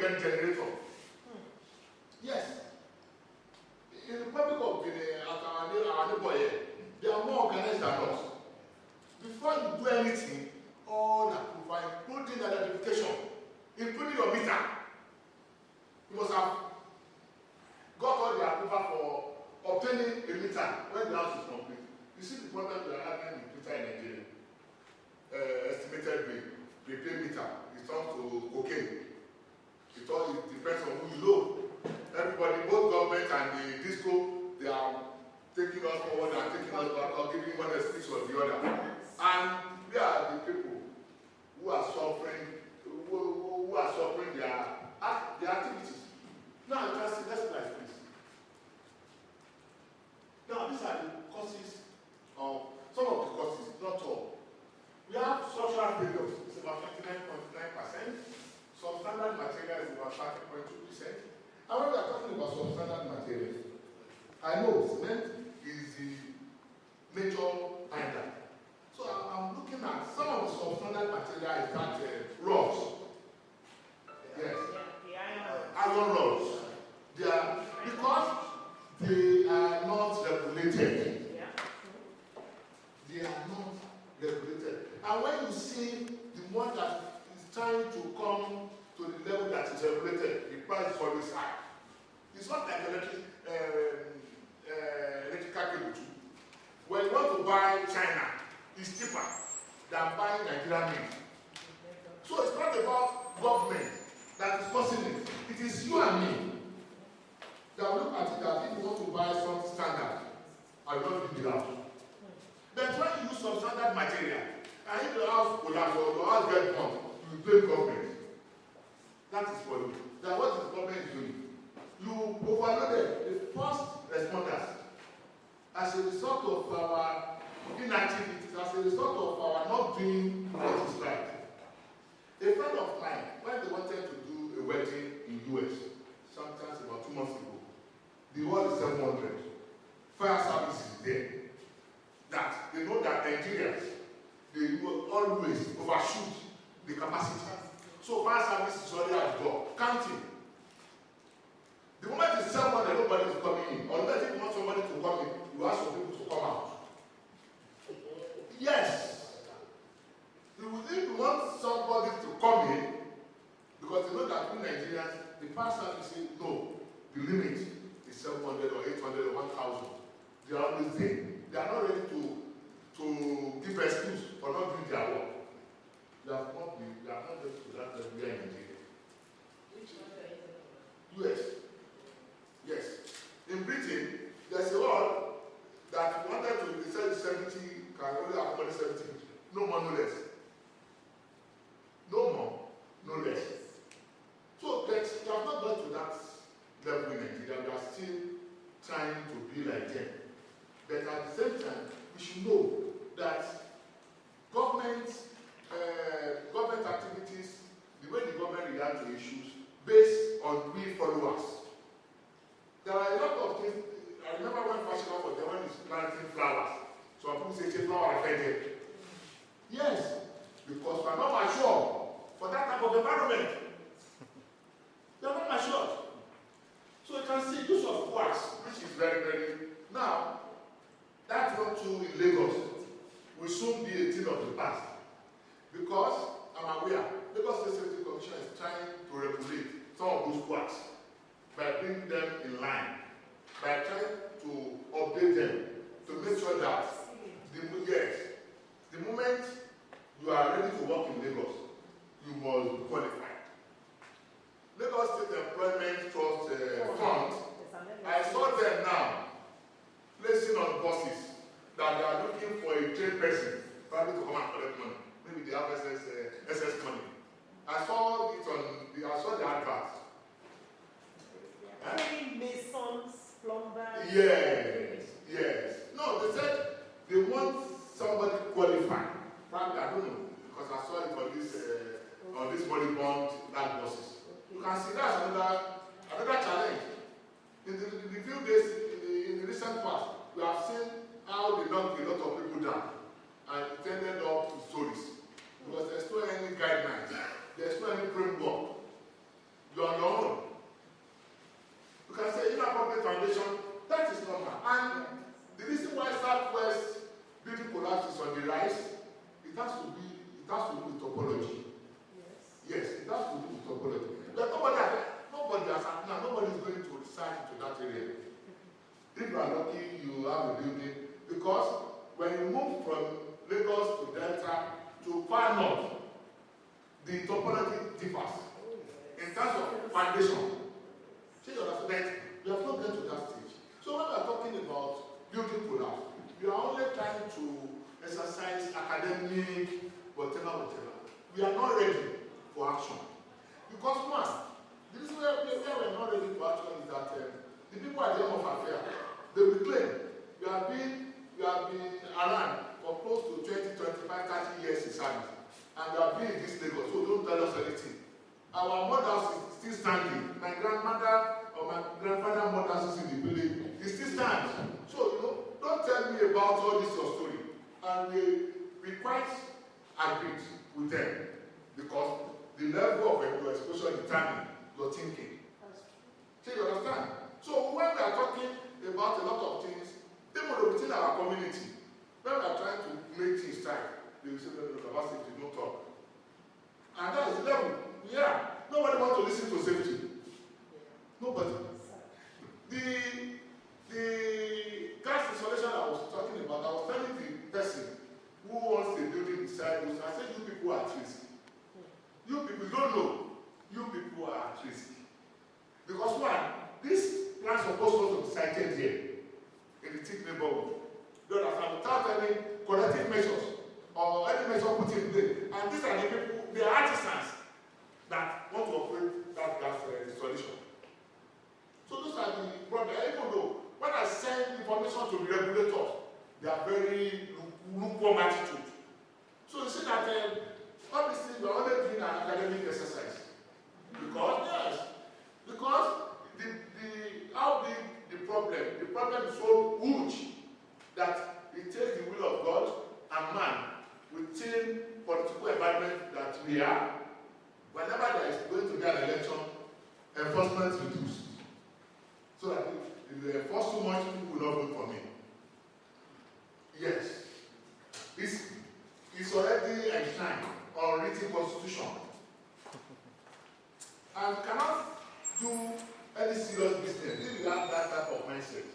get generator. Yes. In the Republic of Benin, our neighbor here, they are more organized than us. Before you do anything, all approval, including identification, including your meter, you must have got all the approval for obtaining a meter when the house is complete. You see the problem we are having with meter in Nigeria. Estimated rate, prepaid meter, it turns to cocaine. It all depends on who you know. Everybody, both government and the disco, they are taking us forward and taking us back, or giving one excuse or the other. And they are the people who are suffering, who are suffering their activities. Now you can see, let's like this. Now these are the causes of, some of the causes, not all. We have structural failures, it's about 59.9%. Substandard material is about 30.2%. And when we are talking about substandard materials, I know cement is the major binder. So I'm looking at some of the substandard material is that rods. Yes. Iron rods. They are, because they are not regulated. They are not regulated. And when you see the one that is trying to come to the level that is regulated, the price is always high. It's not like electrical cable too. When you want to buy China, it's cheaper than buying Nigerian made. So it's not about government that is causing it. It is you and me that look at it that if you want to buy something standard, I don't give it out. But when you use some standard material, and if the house collapses or the house gets burnt, you blame government. That is for you. That what the government is doing. You overloaded the first responders as a result of our inactivities, as a result of our not doing what is right. A friend of mine, when they wanted to do a wedding in US, sometimes about 2 months ago, the hall is 700. Fire service is there. That they know that Nigerians, they will always overshoot the capacity. So fire service is already at the door, counting. The moment it's 700, nobody is coming in. Unless you want somebody to come in, you ask some people to come out. Yes. If you want somebody to come in, because they know that in Nigerians, the fire service say no, the limit is 700 or 800 or 1,000. They are always there. They are not ready to give excuse for not doing their work. They are not ready to that level in Nigeria. US. Yes. In Britain, there's a law that wanted to sell 70, can only accommodate 70. No more, no less. No more, no less. So that we have not gone to that level in Nigeria. We are still trying to be like them. But at the same time, we should know that government activities, the way the government reacts to issues, based on we followers. There are a lot of things. I remember when fashion was there, when it's planting flowers. So people say, flower affected. Yes, because we are not mature for that type of environment. They are not mature. So you can see use of wax, which is very, very. Now, that one too in Lagos will soon be a thing of the past. Because I'm aware, Lagos State Safety Commission is trying to regulate some of those wax by bringing them in line, by trying to update them to make sure that the moment you are ready to work in Lagos, you must qualify. Lagos State Employment Trust Fund, I saw them now placing on buses that they are looking for a trained person, probably to come and collect money. Maybe they have SS money. I saw it I saw the advert. Masons, plumbers. Yes. No, they said they want somebody qualified. Probably, I don't know, because I saw it on this money bond land buses. You can see that's another challenge. In the few days, in the recent past, we have seen how they knocked a lot of people down and it ended up to stories. Because there's no any guidelines, there's no any framework. You are foundation, that is normal. And the reason why Southwest building collapse is on the rise, it has to do with topology. Yes, it has to do with topology. But nobody is going to research into that area. If you are lucky, you have a building. Because when you move from Lagos to Delta to far north, the topology differs in terms of foundation. See, you understand? We have not get to that stage. So when we are talking about building collapse, we are only trying to exercise academic, whatever. We are not ready for action. Because one, the reason why we are not ready for action is that the people at the end of affair, they will claim we have been around for close to 20, 25, 30 years in service. And we have been in this Lagos, so don't tell us anything. Our mothers is still standing. My grandmother or my grandfather mothers is in the village. It still stands. So, don't tell me about all this your story. And we quite agreed with them because the level of your exposure determines your thinking. So you understand? So when we are talking about a lot of things, people within our community, when we are trying to make things right, they will say, no, about safety, don't talk. And that is the level. Yeah. Nobody wants to listen to safety. Nobody. The gas installation I was talking about, I was telling the person who wants a building beside us, I said, you people are at risk. You people don't know. You people are at risk. Because one, this plan supposed to be sited here in the thick neighborhood. You understand? Without any corrective measures or any measure put in place. And these are the people, they are artisans that want to operate that gas installation. So those are the problems. Even though when I send information to the regulators, they are very lukewarm attitude. So you see that obviously we are only doing an academic exercise. Because how big the problem is so huge that it takes the will of God and man within political environment that we are. Whenever there is going to be an election, enforcement reduced. So that if you enforce too much, people will not vote for me. Yes. It's already enshrined on written constitution. And cannot do any serious business if you have that type of mindset.